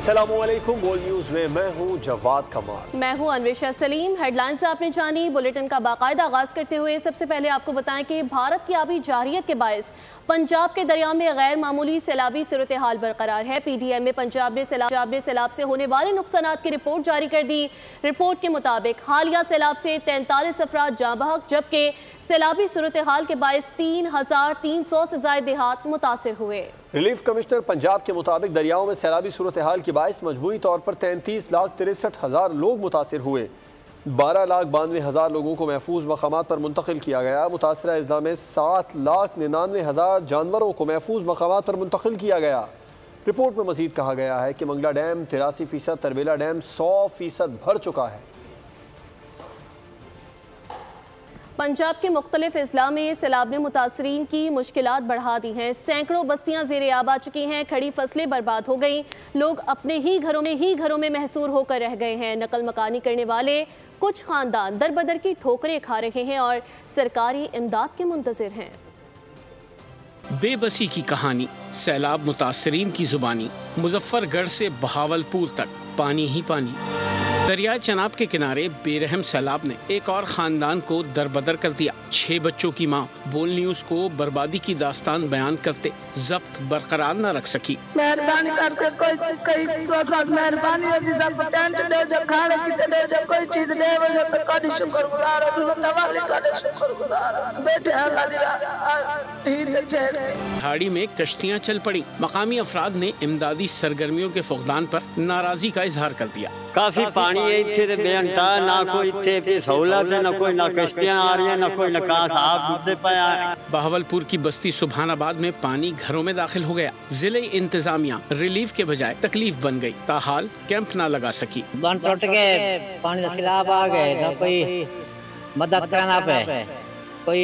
अस्सलामुअलैकुम। बोल न्यूज में मैं हूं जवाद कमाल। मैं हूं अन्वेषा सलीम। हेडलाइंस आपने जानी। बुलेटिन का बाकायदा आगाज करते हुए सबसे पहले आपको बताएं कि भारत की आबी जारियत के बायस पंजाब के दरिया में गैर मामूली सैलाबी सूरत हाल बरकरार है। PDM में पंजाब ने सैलाब से होने वाले नुकसानात की रिपोर्ट जारी कर दी। रिपोर्ट के मुताबिक हालिया सैलाब से 43 अफराद जाँ बहक, जबकि सैलाबी सूरत हाल के बायस 3,300 से ज्यादा देहात मुतासिर हुए। रिलीफ कमिश्नर पंजाब के मुताबिक दरियाओं में सैलाबी सूरत हाल के बायस मजमूई तौर पर 33,63,000 लोग मुतासिर हुए। 12,92,000 लोगों को महफूज मकामात पर मुंतकिल किया गया। मुतासरा अजला में 7,99,000 जानवरों को महफूज मकामात पर मुंतकिल किया गया। रिपोर्ट में मजीद कहा गया है कि मंगला डैम 83%, तरबेला डैम 100% भर चुका है। पंजाब के मुख्तलिफ अजला में सैलाब ने मुतासरीन की मुश्किलात बढ़ा दी हैं। सैकड़ों बस्तियां ज़ेरे आब आ चुकी हैं। खड़ी फसलें बर्बाद हो गई। लोग अपने ही घरों में महसूर होकर रह गए हैं। नकल मकानी करने वाले कुछ खानदान दर बदर की ठोकरें खा रहे हैं और सरकारी इमदाद के मुंतज़िर हैं। बेबसी की कहानी, सैलाब मुतासरीन की जुबानी। मुजफ्फरगढ़ से बहावलपुर तक पानी ही पानी। दरिया चनाब के किनारे बेरहम सैलाब ने एक और खानदान को दरबदर कर दिया। 6 बच्चों की मां बोल न्यूज को बर्बादी की दास्तान बयान करते जब्त बरकरार न रख सकी। मेहरबानी करके कोई तो मेहरबानी होती सब टेंट दे, जब खाने की दे, जब कोई चीज दे वो तो कदी शुक्रगुजार हो, तवाली कदी शुक्रगुजार बेटे अल्लाह दी। पहाड़ी में कश्तियां चल पड़ी। मकामी अफराद ने इमदादी सरगर्मियों के फुकदान पर नाराजगी का इजहार कर दिया। काफी पानी है इत्थे ते बेअंता, ना कोई इत्थे भी सहूलत है, ना कोई ना कश्तियां आ रही है, ना कोई निकास आप मुद्दे पाया। बहावलपुर की बस्ती सुभानाबाद में पानी घरों में दाखिल हो गया। जिले इंतजामिया रिलीफ के बजाय तकलीफ बन गई। ताहाल कैंप ना लगा सकी। बन टूट के पानी का सैलाब आ गए, ना कोई मदद करना पे, कोई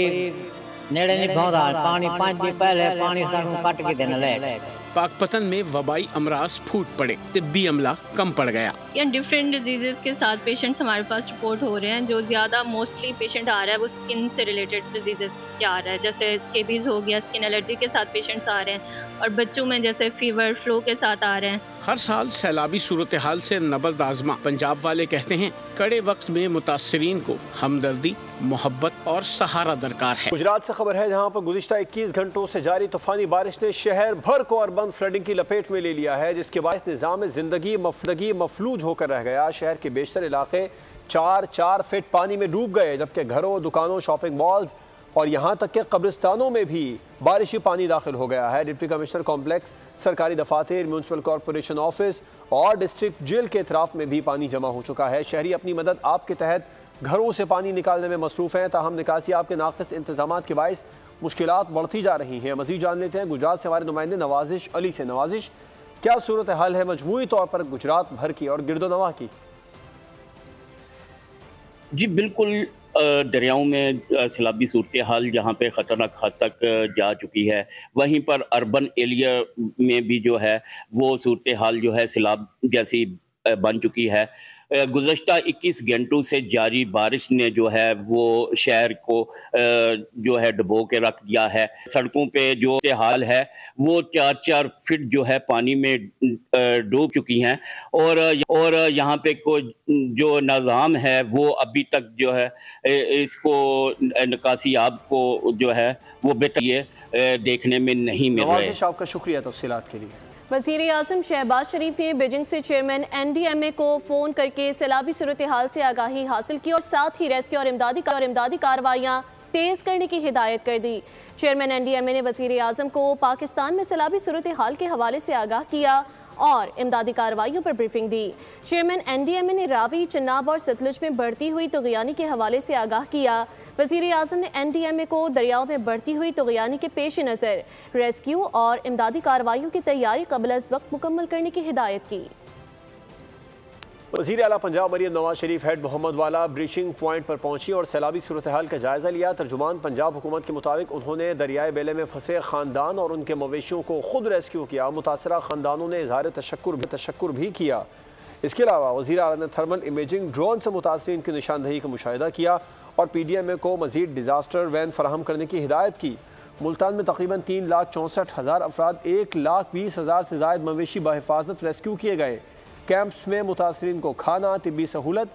नेड़े नहीं पहुंचा। पानी 5 दिन पहले पानी सब कट के देने लगे। पाकपतन में वबाई अमराज फूट पड़े। तिब्बी अमला कम पड़ गया। डिफरेंट डिजीजेस के साथ पेशेंट्स हमारे पास रिपोर्ट हो रहे हैं। जो ज्यादा मोस्टली पेशेंट आ रहा है वो स्किन से रिलेटेड डिजीजेस के आ रहा है, जैसे स्केबीज हो गया, स्किन एलर्जी के साथ पेशेंट्स आ रहे हैं, और बच्चों में जैसे फीवर फ्लू के साथ आ रहे हैं। हर साल सैलाबी सूरत हाल से नबज़ आज़मा। पंजाब वाले कहते हैं कड़े वक्त में मुतासरीन को हमदर्दी, मोहब्बत और सहारा दरकार है। गुजरात से खबर है, जहां पर गुज़िश्ता 21 घंटों से जारी तूफानी बारिश ने शहर भर को अर्बन फ्लडिंग की लपेट में ले लिया है, जिसके बायस निज़ाम ज़िंदगी मफलूज होकर रह गया। शहर के बेशतर इलाके 4-4 फीट पानी में डूब गए, जबकि घरों, दुकानों, शॉपिंग मॉल्स और यहाँ तक के कब्रिस्तानों में भी बारिशी पानी दाखिल हो गया है। डिप्टी कमिश्नर कॉम्प्लेक्स, सरकारी दफातर, म्यूनसिपल कॉरपोरेशन ऑफिस और डिस्ट्रिक्ट जेल के अतराफ में भी पानी जमा हो चुका है। शहरी अपनी मदद आप के तहत घरों से पानी निकालने में मसरूफ़ हैं, ताहम निकासी आपके नाक़िस इंतजामात के बायस मुश्किलात बढ़ती जा रही हैं। मज़ीद जान लेते हैं गुजरात से हमारे नुमाइंदे नवाजिश अली से। नवाजिश, क्या सूरत हाल है मजमूई तौर पर गुजरात भर की और गिरदोनवा की? जी बिल्कुल, दरियाओं में सैलाबी सूरत हाल जहाँ पे ख़तरनाक हद तक जा चुकी है, वहीं पर अर्बन एरिया में भी जो है वो सूरत हाल जो है सैलाब जैसी बन चुकी है। गुज़श्ता 21 घंटों से जारी बारिश ने जो है वो शहर को जो है डुबो के रख दिया है। सड़कों पे जो हाल है वो 4-4 फीट जो है पानी में डूब चुकी हैं, और यहाँ पे कोई जो निज़ाम है वो अभी तक जो है इसको निकासी आपको जो है वो बेहतर देखने में नहीं मिल रहा है। आपका शुक्रिया तफसीलात के लिए। वज़ीर आज़म शहबाज शरीफ ने बीजिंग से चेयरमैन NDMA को फ़ोन करके सैलाबी सूरत हाल से आगाही हासिल की और साथ ही रेस्क्यू और इमदादी कार्रवाइयाँ तेज़ करने की हिदायत कर दी। चेयरमैन NDMA ने वज़ीर आज़म को पाकिस्तान में सैलाबी सूरत हाल के हवाले से आगाह किया और इमदादी कार्रवाइयों पर ब्रीफिंग दी। चेयरमैन NDMA ने रावी, चन्नाब और सतलुज में बढ़ती हुई तुग़यानी के हवाले से आगाह किया। वज़ीर आज़म ने NDMA को दरियाओं में बढ़ती हुई तुग़यानी के पेश नज़र रेस्क्यू और इमदादी कार्रवाइयों की तैयारी क़ब्ल अज़ वक्त मुकम्मल करने की हिदायत की। वज़ीर आला पंजाब मरीम नवाज शरीफ हेड मोहम्मद वाला ब्रीचिंग पॉइंट पर पहुंची और सैलाबी सूरत हाल का जायज़ा लिया। तर्जुमान पंजाब हुकूमत के मुताबिक उन्होंने दरियाए बेले में फंसे ख़ानदान और उनके मवेशियों को खुद रेस्क्यू किया। मुतासरा ख़ानदानों ने इज़हार तशक्कुर भी किया। इसके अलावा वज़ीर आला ने थर्मल इमेजिंग ड्रोन से मुतासरीन की निशानदही का मुशाहिदा किया और PDMA को मज़ीद डिज़ास्टर वैन फराहम करने की हिदायत की। मुल्तान में तकरीबन 3,64,000 अफराद, 1,20,000 से ज़ायद मवेशी बहिफाजत रेस्क्यू किए गए। कैंप्स में मुतासरीन को खाना, तिब्बी सहूलत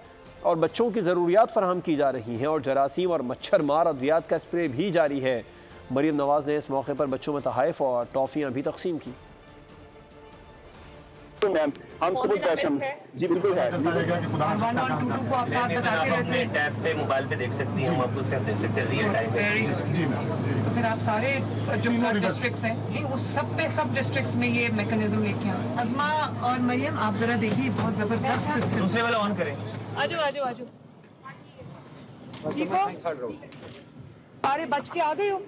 और बच्चों की ज़रूरियात फराहम की जा रही हैं और जरासीम और मच्छर मार अद्वियात का स्प्रे भी जारी है। मरीम नवाज ने इस मौके पर बच्चों में तोहफ़े और टॉफ़ियाँ भी तकसीम की। मैम हम सुबह पैशन जी बिल्कुल है को आप साथ बताते रहते हैं, टैब पे मोबाइल पे देख सकती हैं, हम आपको देख सकते हैं रियल टाइम पे। जी मैम, तो फिर आप सारे जो फ्लड डिस्ट्रिक्ट्स हैं ये उस सब डिस्ट्रिक्ट्स में ये मैकेनिज्म लेके आए। अज़मा और मरियम आप जरा देखिए, बहुत जबरदस्त सिस्टम। दूसरे वाला ऑन करें। आजो आजो आजो, ठीक हो सारे बच के आ गए हो।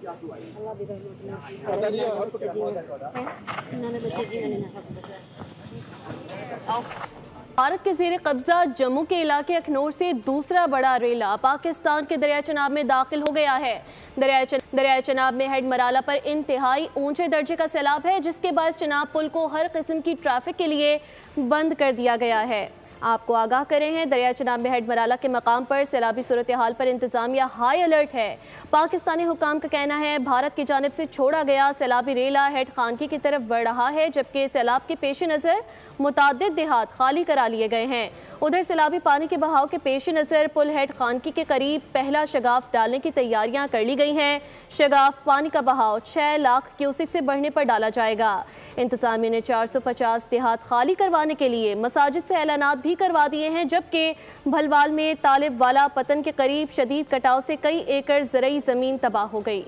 भारत के ज़ेरे कब्जा जम्मू के इलाके अखनौर से दूसरा बड़ा रेला पाकिस्तान के दरिया चनाब में दाखिल हो गया है। दरिया चनाब में हेड मराला पर इंतहाई ऊंचे दर्जे का सैलाब है, जिसके बाद चनाब पुल को हर किस्म की ट्रैफिक के लिए बंद कर दिया गया है। आपको आगाह करें हैं, दरिया चनाब में हेड मराला के मकाम पर सैलाबी सूरत हाल पर इंतजामिया हाई अलर्ट है। पाकिस्तानी हुकाम का कहना है भारत की जानिब से छोड़ा गया सैलाबी रेला हेड खानकी की तरफ बढ़ रहा है, जबकि सैलाब के पेश नज़र मुतादिद देहात खाली करा लिए गए हैं। उधर सैलाबी पानी के बहाव के पेश नज़र पुल हेड खानकी के करीब पहला शगाफ डालने की तैयारियां कर ली गई हैं। शगाफ पानी का बहाव 6 लाख क्यूसिक से बढ़ने पर डाला जाएगा। इंतजामिया ने 450 देहात खाली करवाने के लिए मसाजिद से ऐलानात भी करवा दिए हैं, जबकि भलवाल में तालिब वाला पतन के करीब शदीद कटाव से कई एकड़ ज़रई ज़मीन तबाह हो गई।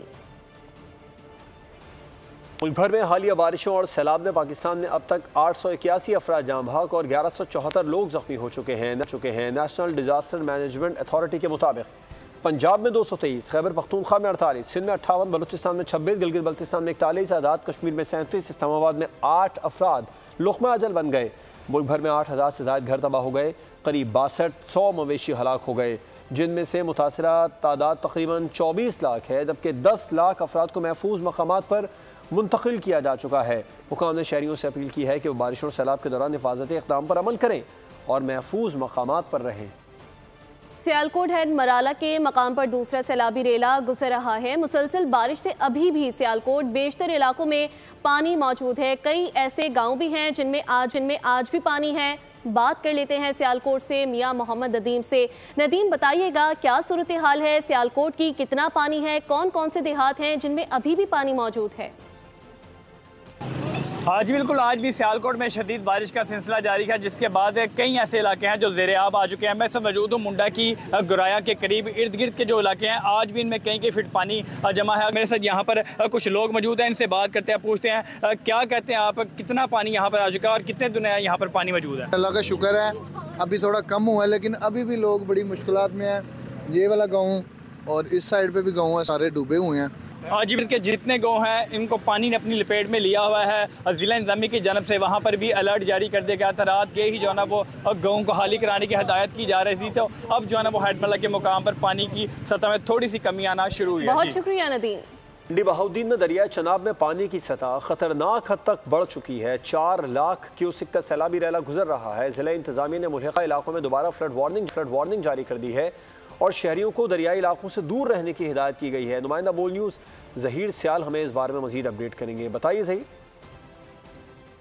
मुल्क भर में हालिया बारिशों और सैलाब ने पाकिस्तान में अब तक 881 अफराद जाँ बहक और 1174 लोग जख्मी हो चुके हैं। नेशनल डिजास्टर मैनेजमेंट अथॉरिटी के मुताबिक पंजाब में 223, खैबर पख्तूनख्वा में 48, सिंध में 58, बलूचिस्तान में 26, गिलगित बल्तिस्तान में 41, आज़ाद कश्मीर में 37, इस्लामाबाद में 8 अफराद लुक़मा अजल बन गए। मुल्क भर में 8,000 से ज़ायद घर तबाह हो गए, करीब 6200 मवेशी हलाक हो गए, जिनमें से मुतासरा तादाद तकरीबन 24 लाख है, जबकि 10 लाख अफराद को महफूज मकामात पर मुंतकिल किया जा चुका है। हुकाम ने शहरियों से अपील की है कि वो बारिश और सैलाब के दौरान हिफाजती इक़दाम पर अमल करें और महफूज मकामात पर रहें। सियालकोट हेड मराला के मकाम पर दूसरा सैलाबी रेला गुजर रहा है। मुसलसल बारिश से अभी भी सियालकोट बेशतर इलाकों में पानी मौजूद है। कई ऐसे गांव भी हैं जिनमें आज भी पानी है। बात कर लेते हैं सियालकोट से मियां मोहम्मद नदीम से। नदीम, बताइएगा क्या सूरत हाल है सियालकोट की, कितना पानी है, कौन कौन से देहात हैं जिनमें अभी भी पानी मौजूद है? हाँ जी बिल्कुल, आज भी सियालकोट में शदीद बारिश का सिलसिला जारी है, जिसके बाद कई ऐसे इलाके हैं जो ज़ेरे आब आ चुके हैं। मैं सब मौजूद हूँ मुंडा की गुराया के करीब, इर्द गिर्द के जो इलाके हैं आज भी इनमें कई फीट पानी जमा है। मेरे साथ यहाँ पर कुछ लोग मौजूद हैं, इनसे बात करते हैं, पूछते हैं क्या कहते हैं आप, कितना पानी यहाँ पर आ चुका है और कितने दिन यहाँ पर पानी मौजूद है? अल्लाह का शुक्र है अभी थोड़ा कम हुआ है, लेकिन अभी भी लोग बड़ी मुश्किलात में हैं। ये वाला गाँव और इस साइड पर भी गाँव है, सारे डूबे हुए हैं। आज के जितने गाँव हैं इनको पानी ने अपनी लपेट में लिया हुआ है। ज़िला इंतज़ामिया की जानब से वहाँ पर भी अलर्ट जारी कर दिया गया था। रात के ही जो है ना वो गाँव को खाली कराने की हिदायत की जा रही थी, तो अब जो है ना वो हेड मराला के मुकाम पर पानी की सतह में थोड़ी सी कमी आना शुरू हुई है। बहुत शुक्रिया नदीम। मंडी बहाउद्दीन में दरिया चनाब में पानी की सतह खतरनाक हद तक बढ़ चुकी है। 4 लाख क्यूसिक का सैलाबी रेला गुजर रहा है। ज़िला इंतज़ामिया ने मुल्हिका इलाकों में दोबारा फ्लड वार्निंग जारी कर दी है और शहरियों को दरियाई इलाकों से दूर रहने की हिदायत की गई है। नुमाइंदा बोल न्यूज़ ज़हीर सियाल हमें इस बारे में मज़ीद अपडेट करेंगे। बताइए ज़हीर।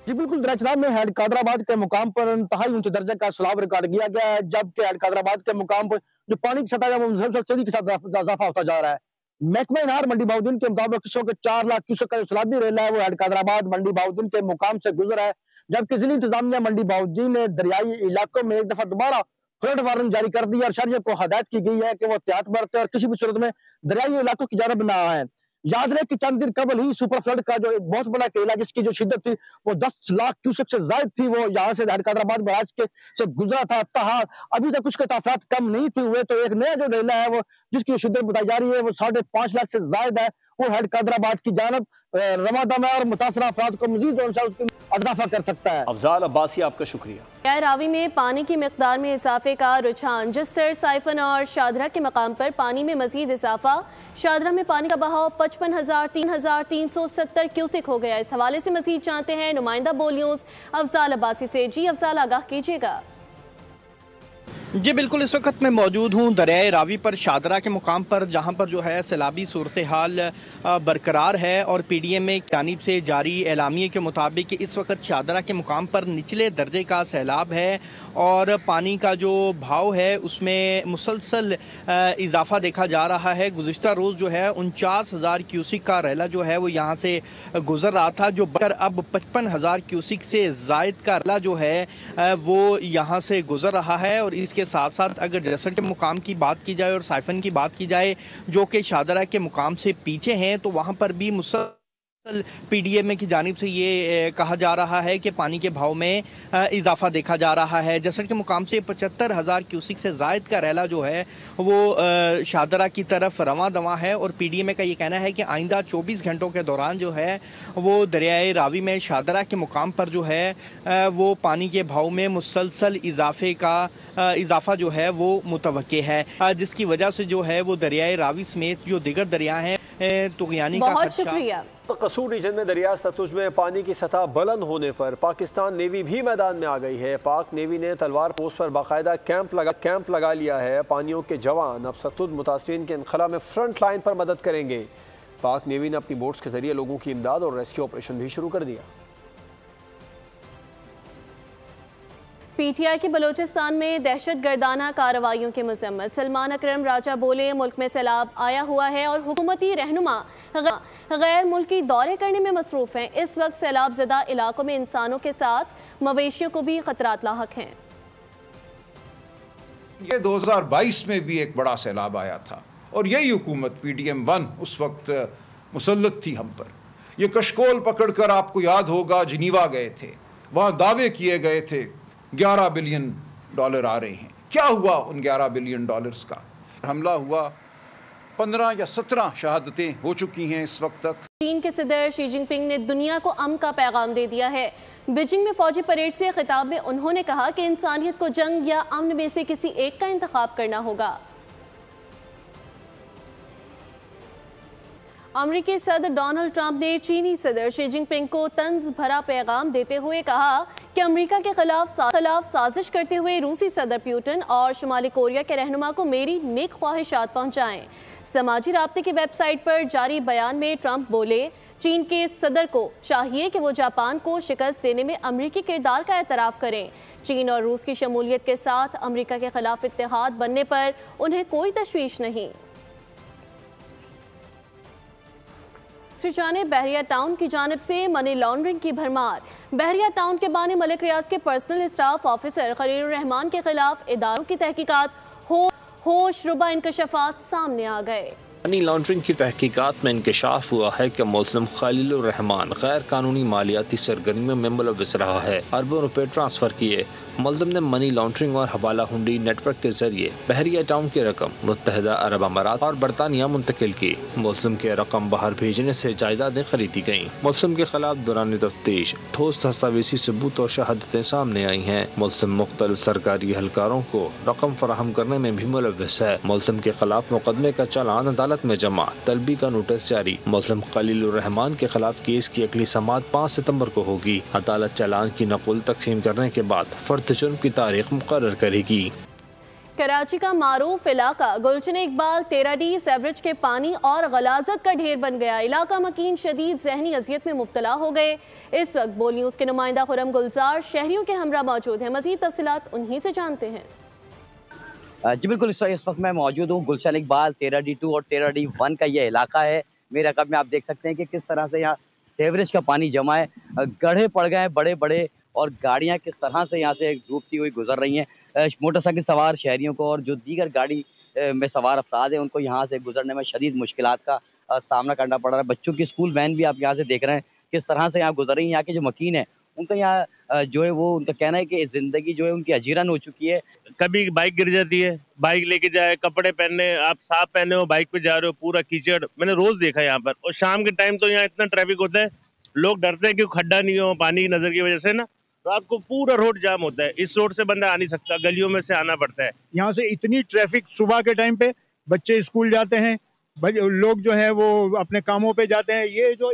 जी बिल्कुल, दरिया चनाब में हेड कादराबाद के मुकाम पर इंतहाई ऊंचे दर्जे का सैलाब रिकॉर्ड किया गया है, जबकि हेड कादराबाद के मुकाम पर जो पानी की सतह है वो मुसलसल तेजी के साथ इजाफा होता जा रहा है। महकमा इनार मंडी बहाउद्दीन के मुताबिक किस्सों के 4 लाख क्यूसेक का जो सैलाबी रेला है वो हेड कादराबाद मंडी बहाउद्दीन के मुकाम से गुजरा है, जबकि जिला इंतजामिया मंडी बहाउद्दीन ने दरियाई इलाकों में एक दफा दोबारा फ्लड वार्निंग जारी कर दी और शहरियों को हदायत की गई है कि वो एहतियात बरतें और किसी भी सूरत में दरियाई इलाकों की जानब न आए। याद रहे कि चंद दिन कबल ही सुपर फ्लड का जो एक बहुत बड़ा केला जिसकी जो शिद्दत थी वो 10 लाख क्यूसेक से ज्यादा थी, वो यहाँ से हेड कादराबाद बराज के से गुजरा था। तहा अभी तक उसके ताफात कम नहीं थे हुए, तो एक नया जो रेला है वो जिसकी शिद्दत बताई जा रही है वो 5.5 लाख से ज्यादा है, वो हेड कादराबाद की जानब रवादम है और मुतासरा अफराद को मजीद इजाफा कर सकता है। अफजाल अब्बासी, आपका शुक्रिया। रावी में पानी की मिकदार में इजाफे का रुझान, जिसर साइफन और शादरा के मकाम पर पानी में मजीद इजाफा। शादरा में पानी का बहाव 55,370 क्यूसिक हो गया। इस हवाले से मजीद जानते हैं नुमाइंदा बोल न्यूज़ अफजाल अब्बासी से। जी अफजाल, आगाह कीजिएगा। जी बिल्कुल, इस वक्त मैं मौजूद हूँ दरियाए रावी पर शादरा के मुकाम पर, जहाँ पर जो है सैलाबी सूरत हाल बरकरार है और PDMA की जानिब से जारी एलामिये के मुताबिक इस वक्त शादरा के मुकाम पर निचले दर्जे का सैलाब है और पानी का जो भाव है उसमें मुसलसल इजाफा देखा जा रहा है। गुज़िश्ता रोज़ जो है 49,000 क्यूसिक का रेला जो है वो यहाँ से गुज़र रहा था, जो बढ़कर अब 55,000 क्यूसिक से ज़ायद का रेला जो है वो यहाँ से गुज़र रहा है। और इसके साथ साथ अगर जसर के मुकाम की बात की जाए और साइफन की बात की जाए जो कि शादरा के मुकाम से पीछे हैं, तो वहाँ पर भी मुसलसल PDMA की जानिब से ये कहा जा रहा है कि पानी के भाव में इजाफा देखा जा रहा है। जसर के मुकाम से 75,000 क्यूसिक से ज़ायद का रेला जो है वो शादरा की तरफ रवां दवा है और PDMA का ये कहना है कि आइंदा 24 घंटों के दौरान जो है वो दरियाए रावी में शादरा के मुकाम पर जो है वो पानी के भाव में मुसलसल इजाफा जो है वो मुतवक्के है, जिसकी वजह से जो है वो दरियाए रावी समेत जो दिगर दरिया हैं तुग़यानी का खदशा। कसूर रीजन में दरिया सतलुज में पानी की सतह बुलंद होने पर पाकिस्तान नेवी भी मैदान में आ गई है। पाक नेवी ने तलवार पोस्ट पर बाकायदा कैंप लगा लिया है। पानियों के जवान अब सतलुज मुतासरीन के इनखला में फ्रंट लाइन पर मदद करेंगे। पाक नेवी ने अपनी बोट्स के जरिए लोगों की इमदाद और रेस्क्यू ऑपरेशन भी शुरू कर दिया। PTI की बलोचिस्तान में दहशत गर्दाना कार्रवाइयों की मजम्मत। सलमान अकरम राजा बोले, मुल्क में सैलाब आया हुआ है और हुकूमती रहनुमा गैर मुल्की दौरे करने में मसरूफ हैं। इस वक्त सैलाब ज़दा इलाकों में इंसानों के साथ मवेशियों को भी खतरात लाहक हैं। ये 2022 में भी एक बड़ा सैलाब आया था और यही हुकूमत PDM-1 उस वक्त मुसल्लत थी हम पर। ये कशकोल पकड़कर, आपको याद होगा, जिनीवा गए थे, वहाँ दावे किए गए थे $11 बिलियन आ रहे हैं। क्या हुआ उन $11 बिलियन का? हमला हुआ, 15 या 17 शहादतें हो चुकी हैं इस वक्त तक। चीन के सदर शी जिनपिंग ने दुनिया को अमन का पैगाम दे दिया है। बीजिंग में फौजी परेड से खिताब में उन्होंने कहा कि इंसानियत को जंग या अमन में से किसी एक का इंतखाब करना होगा। अमेरिकी सदर डोनाल्ड ट्रंप ने चीनी सदर शी जिनपिंग को तंज भरा पैगाम देते हुए कहा कि अमेरिका के खिलाफ साजिश करते हुए रूसी सदर पुतिन और शुमाली कोरिया के रहनुमा को मेरी नेक ख्वाहिशात पहुंचाएं। समाजी राब्ते की वेबसाइट पर जारी बयान में ट्रंप बोले, चीन के सदर को चाहिए कि वो जापान को शिकस्त देने में अमेरिकी किरदार का एतराफ़ करें। चीन और रूस की शमूलियत के साथ अमेरिका के खिलाफ इत्तेहाद बनने पर उन्हें कोई तशवीश नहीं। सुजाने बहरिया टाउन की जानिब से मनी लॉन्ड्रिंग की भरमार। बहरिया टाउन के बानी मलिक रियाज के personal staff officer Khalil Rahman के खिलाफ इदारों की तहकीकात होश रुबा इंकशाफात सामने आ गए। मनी लॉन्ड्रिंग की तहकीकात में इंकशाफ हुआ है कि मुल्ज़िम खलील रहमान गैर कानूनी मालियाती सरगर्मियों में मुलव्वस रहा है। अरबों रुपए ट्रांसफर किए। मुल्ज़िम ने मनी लॉन्ड्रिंग और हवाला हुंडी नेटवर्क के जरिए बहरिया टाउन की रकम मुत्तहिदा अरब अमारात और बरतानिया मुंतकिल की। मुल्ज़िम के रकम बाहर भेजने से जायदादें खरीदी गयी। मुल्ज़िम के खिलाफ दौरान तफ्तीश ठोस दस्तावेजी सबूत और शहादतें सामने आई हैं। मुल्ज़िम मुख्तलिफ सरकारी एहलकारों को रकम फराहम करने में भी मुलव्वस है। मुल्ज़िम के खिलाफ मुकदमे का चालान अदालत में जमा, तलबी का नोटिस जारी। मुल्ज़िम खलील रहमान के खिलाफ केस की अगली समाअत 5 सितम्बर को होगी। अदालत चालान की नकुल तकसीम करने के बाद फर्द जुर्म की तारीख मुकर्रर करेगी। कराची का मारूफ इलाका गुलशन इकबाल 13D एवरेज के पानी और गलाजत का ढेर बन गया। इलाका मकीन शदीद जहनी अजियत में मुब्तला हो गए। इस वक्त बोल न्यूज के नुमाइंदा खुरम गुलजार शहरियों के हमरा मौजूद हैं। मजीद तफसीलात उन्हीं से जानते हैं। जी बिल्कुल, इस वक्त मैं मौजूद हूँ गुलशन इकबाल 13D2 और 13D1 का ये इलाका है। मेरे रकब में आप देख सकते हैं कि किस तरह से यहाँ सीवरेज का पानी जमा है, गड्ढे पड़ गए हैं बड़े बड़े और गाड़ियाँ किस तरह से यहाँ से डूबती हुई गुजर रही हैं। मोटरसाइकिल सवार शहरियों को और जो दीगर गाड़ी में सवार अफराद हैं उनको यहाँ से गुजरने में शदीद मुश्किलात का सामना करना पड़ रहा है। बच्चों की स्कूल वैन भी आप यहाँ से देख रहे हैं किस तरह से यहाँ गुजर रही है। यहाँ के जो मकीन है उनका यहाँ जो है वो उनका कहना है कि ज़िंदगी जो है उनकी अजीरन हो चुकी है। कभी बाइक गिर जाती है, बाइक लेके जाए, कपड़े पहनने, आप साफ पहने हो, बाइक पे जा रहे हो, पूरा कीचड़ मैंने रोज देखा यहाँ पर। और शाम के टाइम तो यहाँ इतना ट्रैफिक होता है, लोग डरते हैं कि खड्डा नहीं हो पानी की नजर की वजह से ना, तो आपको पूरा रोड जाम होता है। इस रोड से बंदा आ नहीं सकता, गलियों में से आना पड़ता है। यहाँ से इतनी ट्रैफिक, सुबह के टाइम पे बच्चे स्कूल जाते हैं, लोग जो है वो अपने कामों पे जाते हैं। ये जो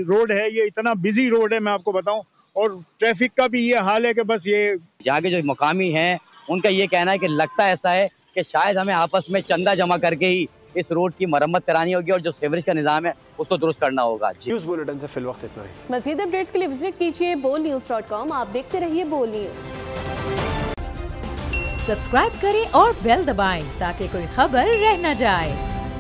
रोड है ये इतना बिजी रोड है मैं आपको बताऊं, और ट्रैफिक का भी ये हाल है कि बस ये यहाँ के जो मकामी हैं उनका ये कहना है कि लगता ऐसा है कि शायद हमें आपस में चंदा जमा करके ही इस रोड की मरम्मत करानी होगी और जो सीवरेज का निजाम है उसको दुरुस्त करना होगा। न्यूज़ बुलेटिन से फिल वक्त इतना ही। मज़ीद अपडेट्स के लिए विजिट कीजिए bolnews.com। आप देखते रहिए बोल न्यूज़। सब्सक्राइब करें और बेल दबाएं ताकि कोई खबर रह न जाए।